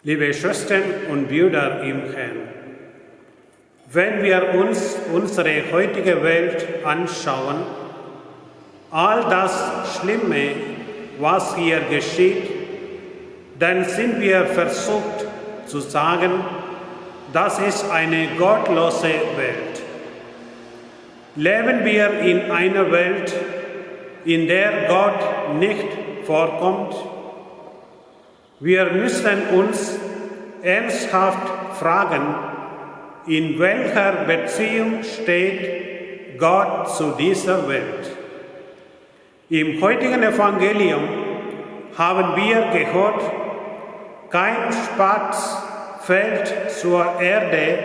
Liebe Schwestern und Brüder im Herrn, wenn wir uns unsere heutige Welt anschauen, all das Schlimme, was hier geschieht, dann sind wir versucht zu sagen, das ist eine gottlose Welt. Leben wir in einer Welt, in der Gott nicht vorkommt? Wir müssen uns ernsthaft fragen, in welcher Beziehung steht Gott zu dieser Welt? Im heutigen Evangelium haben wir gehört, kein Spatz fällt zur Erde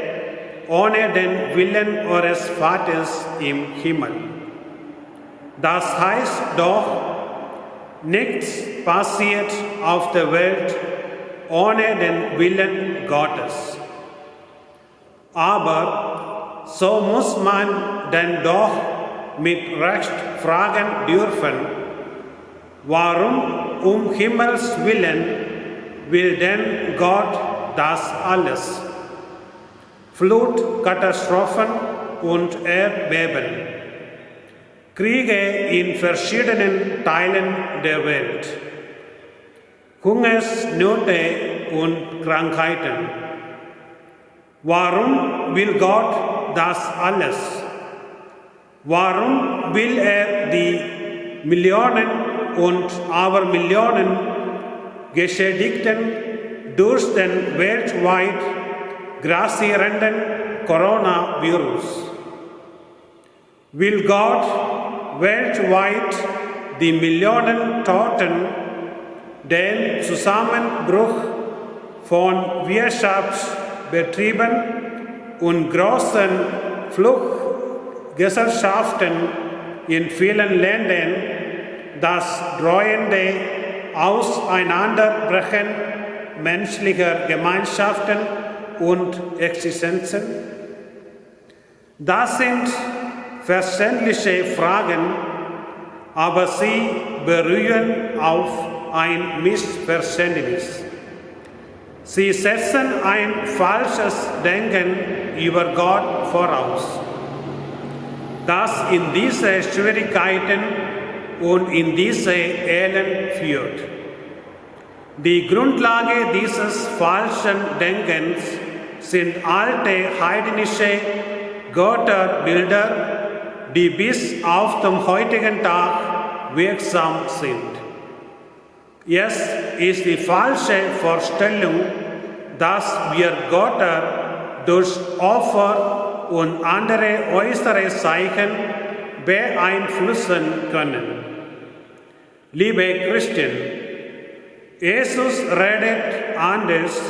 ohne den Willen eures Vaters im Himmel. Das heißt doch, nichts passiert auf der Welt ohne den Willen Gottes. Aber so muss man denn doch mit Recht fragen dürfen, warum um Himmels Willen will denn Gott das alles? Flut, Katastrophen und Erdbeben, Kriege in verschiedenen Teilen der Welt, Hungersnöte und Krankheiten. Warum will Gott das alles? Warum will er die Millionen und Abermillionen Geschädigten durch den weltweit grassierenden Coronavirus? Will Gott weltweit die Millionen Toten, den Zusammenbruch von Wirtschaftsbetrieben und großen Fluggesellschaften in vielen Ländern, das drohende Auseinanderbrechen menschlicher Gemeinschaften und Existenzen? Das sind verständliche Fragen, aber sie berühren auf ein Missverständnis. Sie setzen ein falsches Denken über Gott voraus, das in diese Schwierigkeiten und in diese Elend führt. Die Grundlage dieses falschen Denkens sind alte heidnische Götterbilder, die bis auf den heutigen Tag wirksam sind. Es ist die falsche Vorstellung, dass wir Götter durch Opfer und andere äußere Zeichen beeinflussen können. Liebe Christen, Jesus redet anders.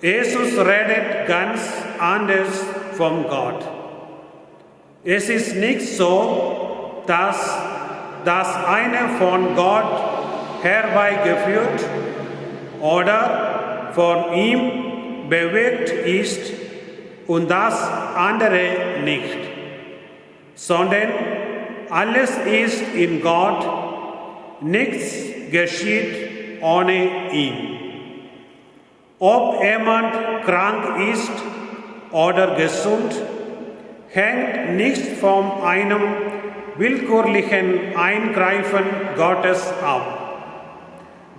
Jesus redet ganz anders von Gott. Es ist nicht so, dass das eine von Gott herbeigeführt oder von ihm bewirkt ist und das andere nicht, sondern alles ist in Gott, nichts geschieht ohne ihn. Ob jemand krank ist oder gesund, hängt nicht von einem willkürlichen Eingreifen Gottes ab.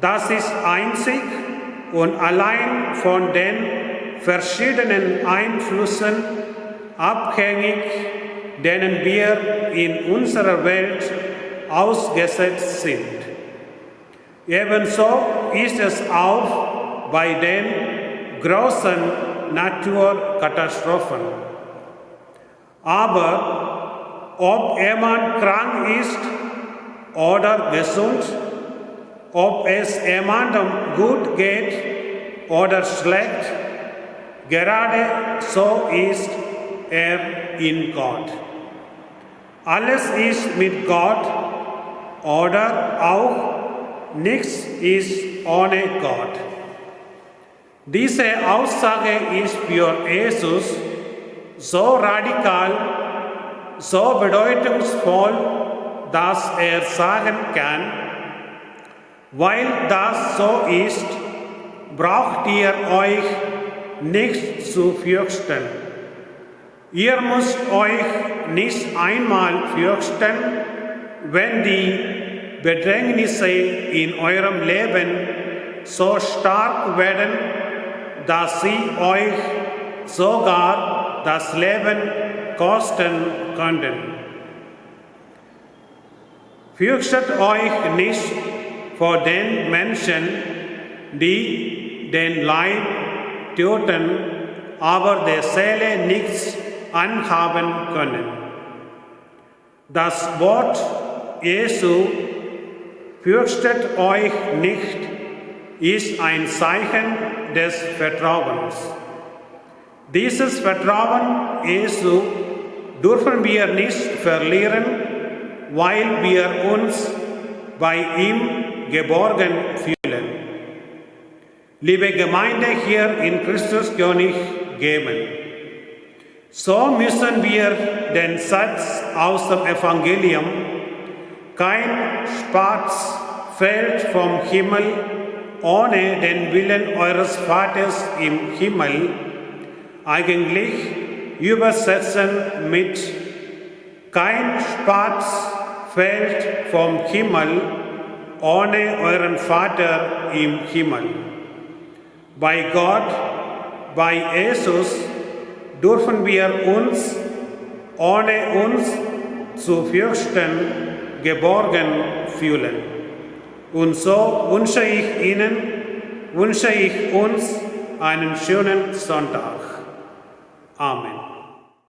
Das ist einzig und allein von den verschiedenen Einflüssen abhängig, denen wir in unserer Welt ausgesetzt sind. Ebenso ist es auch bei den großen Naturkatastrophen. Aber ob jemand krank ist oder gesund, ob es jemandem gut geht oder schlecht, gerade so ist er in Gott. Alles ist mit Gott oder auch nichts ist ohne Gott. Diese Aussage ist für Jesus so radikal, so bedeutungsvoll, dass er sagen kann, weil das so ist, braucht ihr euch nicht zu fürchten. Ihr müsst euch nicht einmal fürchten, wenn die Bedrängnisse in eurem Leben so stark werden, dass sie euch sogar das Leben kosten könnten. Fürchtet euch nicht vor den Menschen, die den Leib töten, aber der Seele nichts anhaben können. Das Wort Jesu, fürchtet euch nicht, ist ein Zeichen des Vertrauens. Dieses Vertrauen Jesu dürfen wir nicht verlieren, weil wir uns bei ihm geborgen fühlen. Liebe Gemeinde hier in Christus König geben. So müssen wir den Satz aus dem Evangelium, kein Spatz fällt vom Himmel ohne den Willen eures Vaters im Himmel, eigentlich übersetzen mit kein Spatz fällt vom Himmel ohne euren Vater im Himmel. Bei Gott, bei Jesus dürfen wir uns, ohne uns zu fürchten, geborgen fühlen. Und so wünsche ich uns einen schönen Sonntag. Amen.